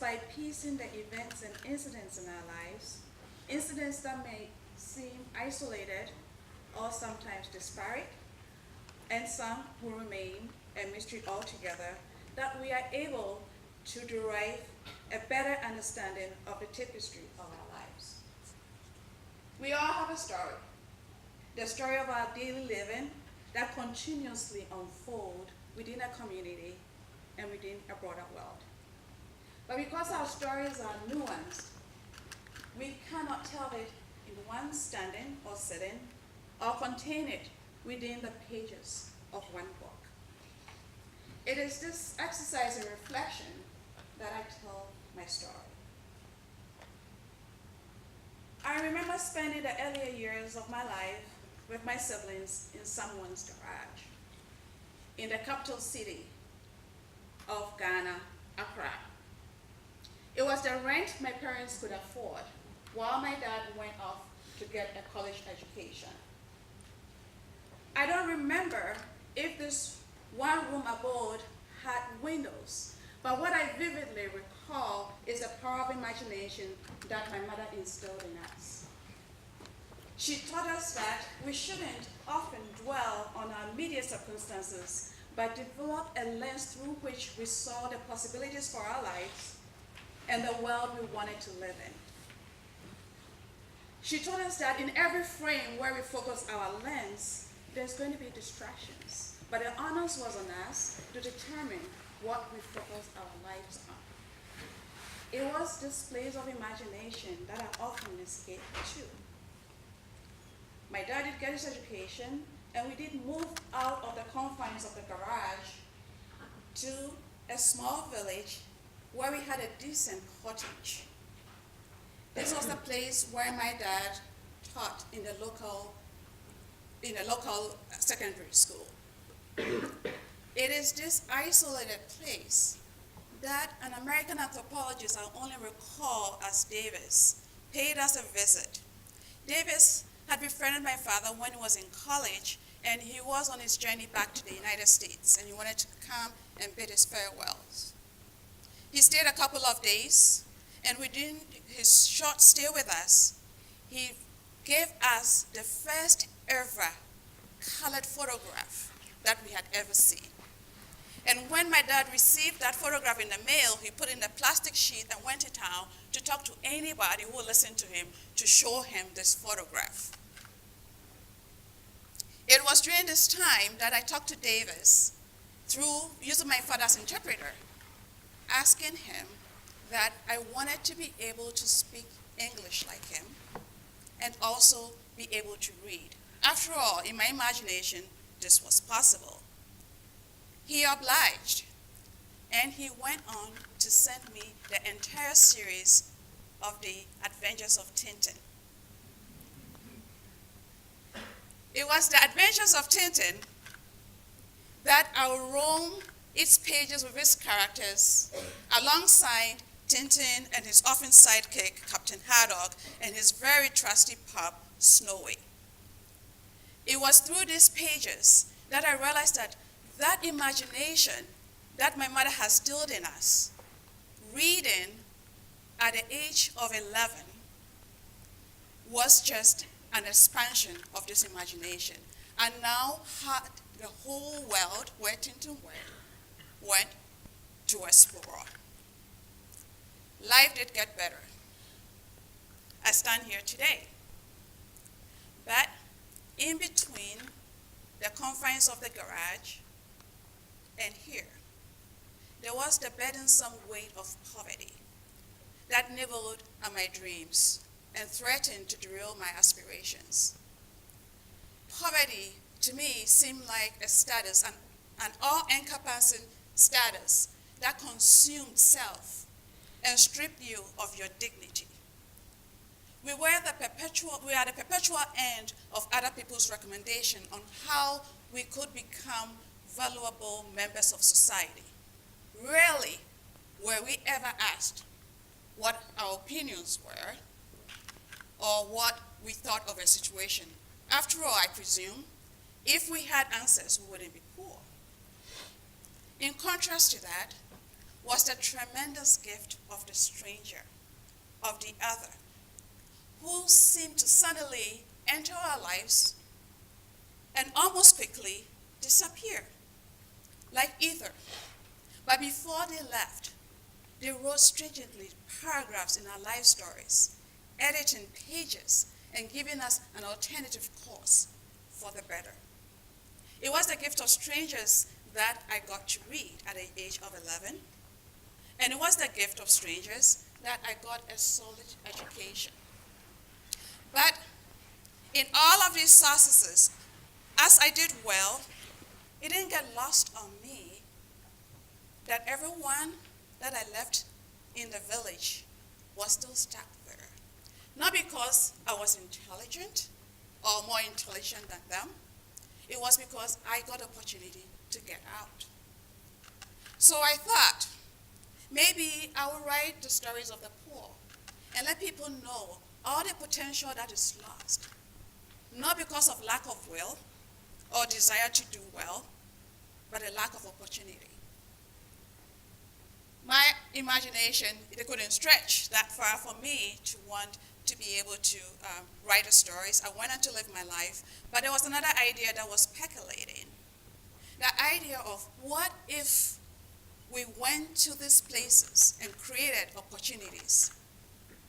by piecing the events and incidents in our lives, incidents that may seem isolated or sometimes disparate, and some will remain a mystery altogether, that we are able to derive a better understanding of the tapestry of our lives. We all have a story, the story of our daily living that continuously unfolds within a community and within a broader world. But because our stories are nuanced, we cannot tell it in one standing or sitting or contain it within the pages of one book. It is this exercise in reflection that I tell my story. I remember spending the earlier years of my life with my siblings in someone's garage in the capital city of Ghana, Accra. It was the rent my parents could afford while my dad went off to get a college education. I don't remember if this one-room abode had windows, but what I vividly recall is the power of imagination that my mother instilled in us. She taught us that we shouldn't often dwell on our immediate circumstances, but develop a lens through which we saw the possibilities for our lives and the world we wanted to live in. She told us that in every frame where we focus our lens, there's going to be distractions, but the onus was on us to determine what we focus our lives on. It was displays of imagination that I often escaped to. My dad did get his education, and we did move out of the confines of the garage to a small village where we had a decent cottage. This was the place where my dad taught in a local secondary school. It is this isolated place that an American anthropologist I only recall as Davis paid us a visit. Davis had befriended my father when he was in college, and he was on his journey back to the United States, and he wanted to come and bid his farewells. He stayed a couple of days, and within his short stay with us, he gave us the first ever colored photograph that we had ever seen. And when my dad received that photograph in the mail, he put it in a plastic sheet and went to town to talk to anybody who would listen to him to show him this photograph. It was during this time that I talked to Davis through using my father's interpreter, asking him that I wanted to be able to speak English like him and also be able to read. After all, in my imagination, this was possible. He obliged, and he went on to send me the entire series of the Adventures of Tintin. It was the Adventures of Tintin that I would roam its pages with its characters alongside Tintin and his orphan sidekick, Captain Herzog, and his very trusty pup, Snowy. It was through these pages that I realized that imagination that my mother has instilled in us, reading at the age of 11, was just an expansion of this imagination. And now had the whole world where Tintin went to explore. Life did get better. I stand here today. But in between the confines of the garage and here, there was the burdensome weight of poverty that nibbled at my dreams and threatened to derail my aspirations. Poverty, to me, seemed like a status, an all-encompassing status that consumed self and stripped you of your dignity. We are the perpetual end of other people's recommendation on how we could become valuable members of society. Rarely were we ever asked what our opinions were or what we thought of a situation. After all, I presume, if we had answers, we wouldn't be poor. In contrast to that, was the tremendous gift of the stranger, of the other, who seemed to suddenly enter our lives and almost quickly disappear, like ether. But before they left, they wrote stringently paragraphs in our life stories, editing pages and giving us an alternative course for the better. It was the gift of strangers that I got to read at the age of 11, and it was the gift of strangers that I got a solid education. But in all of these successes, as I did well, it didn't get lost on me that everyone that I left in the village was still stuck there. Not because I was intelligent or more intelligent than them. It was because I got opportunity to get out. So I thought, maybe I will write the stories of the poor and let people know all the potential that is lost, not because of lack of will or desire to do well, but a lack of opportunity. My imagination, it couldn't stretch that far for me to want to be able to write the stories. I wanted to live my life, but there was another idea that was percolating. The idea of what if we went to these places and created opportunities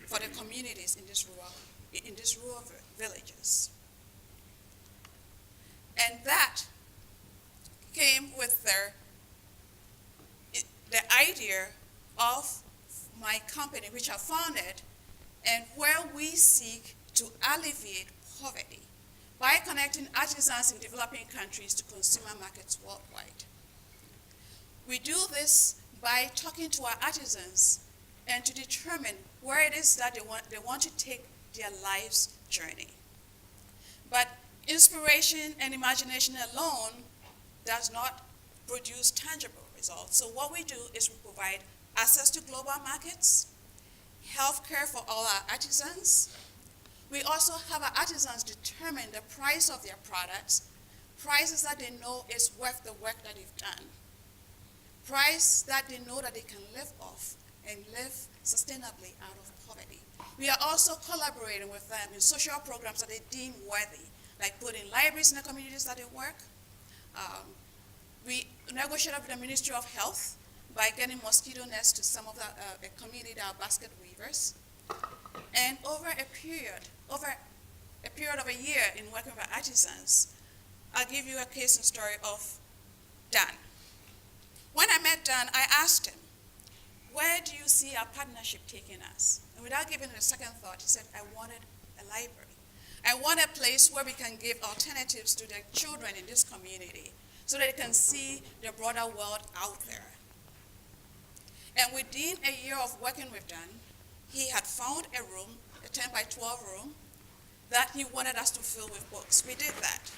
for the communities in these rural villages. And that came with the idea of my company, which I founded, and where we seek to alleviate poverty by connecting artisans in developing countries to consumer markets worldwide. We do this by talking to our artisans and to determine where it is that they want to take their life's journey. But inspiration and imagination alone does not produce tangible results. So what we do is we provide access to global markets, healthcare for all our artisans. We also have our artisans determine the price of their products, prices that they know is worth the work that they've done, price that they know that they can live off and live sustainably out of poverty. We are also collaborating with them in social programs that they deem worthy, like putting libraries in the communities that they work. We negotiated with the Ministry of Health by getting mosquito nets to some of the community that are basket weavers. And over a period of a year in working with artisans, I'll give you a case and story of Dan. When I met Dan, I asked him, where do you see our partnership taking us? And without giving it a second thought, he said, I wanted a library. I want a place where we can give alternatives to the children in this community so that they can see the broader world out there. And within a year of working with Dan, he had found a room, a 10 by 12 room, that he wanted us to fill with books. We did that.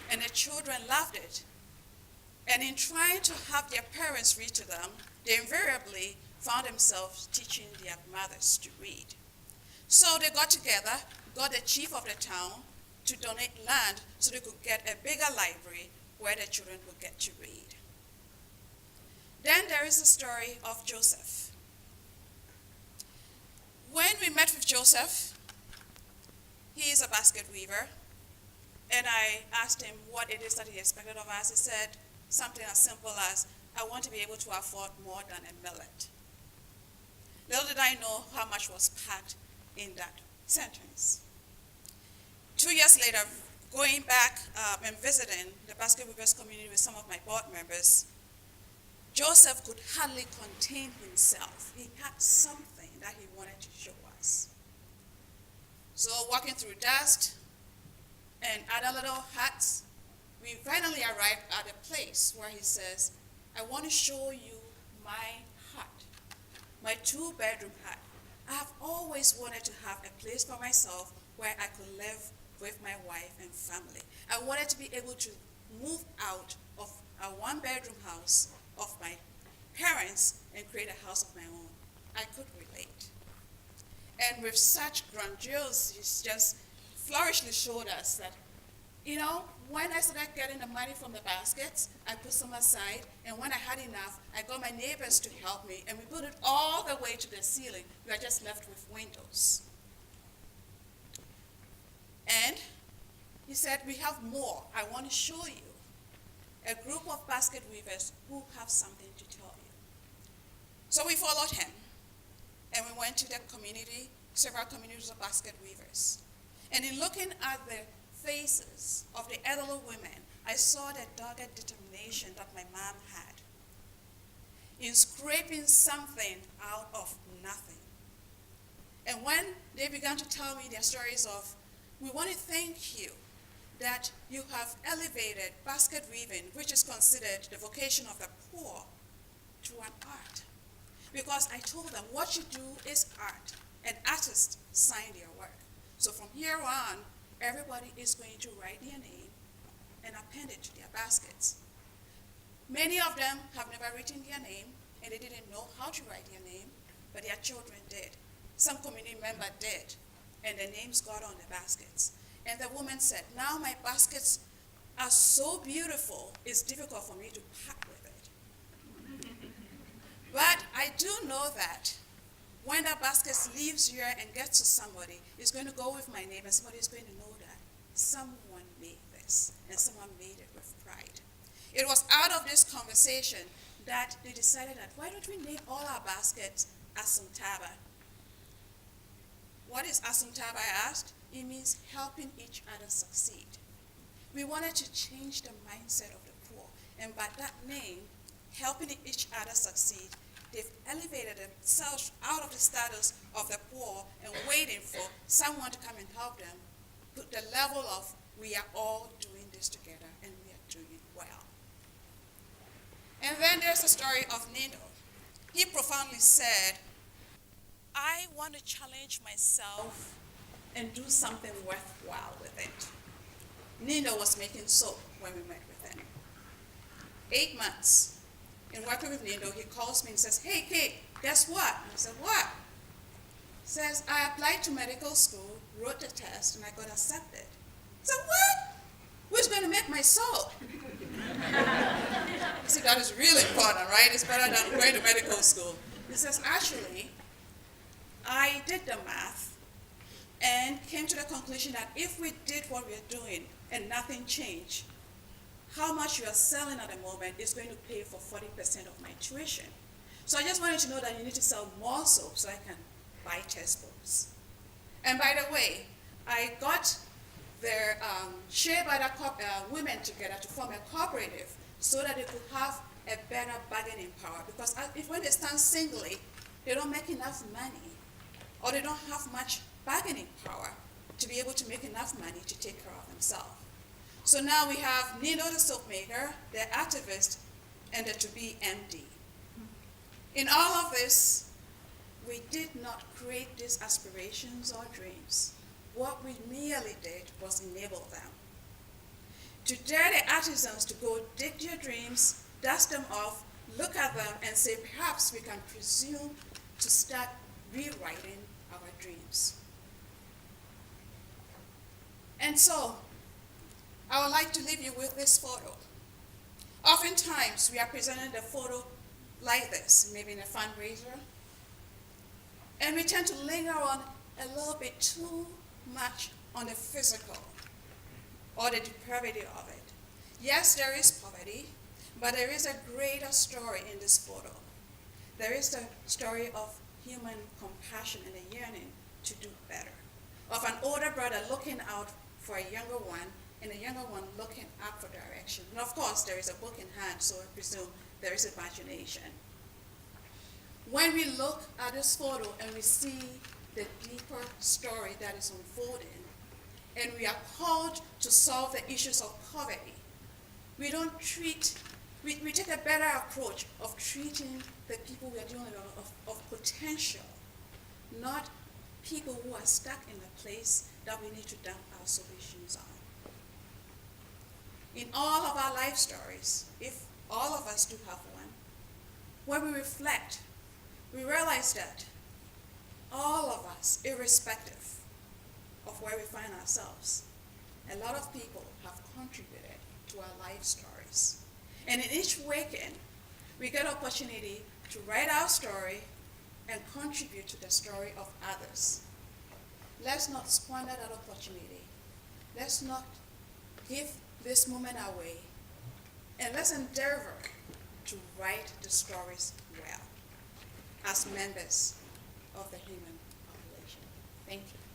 And the children loved it. And in trying to have their parents read to them, they invariably found themselves teaching their mothers to read. So they got together, got the chief of the town to donate land so they could get a bigger library where the children would get to read. Then there is the story of Joseph. When we met with Joseph, he is a basket weaver, and I asked him what it is that he expected of us. He said something as simple as, I want to be able to afford more than a millet. Little did I know how much was packed in that sentence. 2 years later, going back and visiting the basket weavers community with some of my board members, Joseph could hardly contain himself. He had something that he wanted to show us. So walking through dust and other little huts, we finally arrived at a place where he says, I want to show you my hut, my 2-bedroom hut. I have always wanted to have a place for myself where I could live with my wife and family. I wanted to be able to move out of a 1-bedroom house of my parents and create a house of my own. I could relate. And with such grandiose, he just flourishly showed us that, when I started getting the money from the baskets, I put some aside, and when I had enough, I got my neighbors to help me, and we put it all the way to the ceiling. We are just left with windows. And he said, we have more. I want to show you a group of basket weavers who have something to tell you. So we followed him, and we went to the community, several communities of basket weavers. And in looking at the faces of the elderly women, I saw the dogged determination that my mom had in scraping something out of nothing. And when they began to tell me their stories of, we want to thank you that you have elevated basket weaving, which is considered the vocation of the poor, to an art. Because I told them what you do is art, and artists sign their work. So from here on, everybody is going to write their name and append it to their baskets. Many of them have never written their name, and they didn't know how to write their name, but their children did. Some community member did, and their names got on the baskets. And the woman said, now my baskets are so beautiful, it's difficult for me to part with it. But I do know that when that basket leaves here and gets to somebody, it's going to go with my name, and somebody is going to know that someone made this, and someone made it with pride. It was out of this conversation that they decided that, why don't we name all our baskets Asumtaba? What is Asumtaba, I asked? It means helping each other succeed. We wanted to change the mindset of the poor, and by that name, helping each other succeed, they've elevated themselves out of the status of the poor and waiting for someone to come and help them, put the level of, we are all doing this together, and we are doing well. And then there's the story of Nino. He profoundly said, I want to challenge myself and do something worthwhile with it. Nino was making soap when we met with him. 8 months. In working with Nino, he calls me and says, hey, Kate, guess what? And I said, what? He says, I applied to medical school, wrote the test, and I got accepted. I said, what? Who's going to make my soap? I said, that is really important, right? It's better than going to medical school. He says, actually, I did the math and came to the conclusion that if we did what we're doing and nothing changed, how much you are selling at the moment is going to pay for 40% of my tuition. So I just wanted to know that you need to sell more soap so I can buy textbooks. And by the way, I got their share by the women together to form a cooperative so that they could have a better bargaining power. Because when they stand singly, they don't make enough money, or they don't have much bargaining power to be able to make enough money to take care of themselves. So now we have Nino the soap maker, the activist, and the to-be MD. In all of this, we did not create these aspirations or dreams. What we merely did was enable them. To dare the artisans to go dig their dreams, dust them off, look at them, and say, perhaps we can presume to start rewriting our dreams. And so, I would like to leave you with this photo. Oftentimes, we are presented a photo like this, maybe in a fundraiser, and we tend to linger on a little bit too much on the physical or the depravity of it. Yes, there is poverty, but there is a greater story in this photo. There is the story of human compassion and a yearning to do better, of an older brother looking out for a younger one, and a younger one looking up for direction. And of course, there is a book in hand, so I presume there is imagination. When we look at this photo and we see the deeper story that is unfolding, and we are called to solve the issues of poverty, we take a better approach of treating the people we are dealing with of potential, not people who are stuck in a place that we need to dump our solutions on. In all of our life stories, if all of us do have one, when we reflect, we realize that all of us, irrespective of where we find ourselves, a lot of people have contributed to our life stories. And in each weekend, we get opportunity to write our story and contribute to the story of others. Let's not squander that opportunity. Let's not give this moment away. And let's endeavor to write the stories well as members of the human population. Thank you.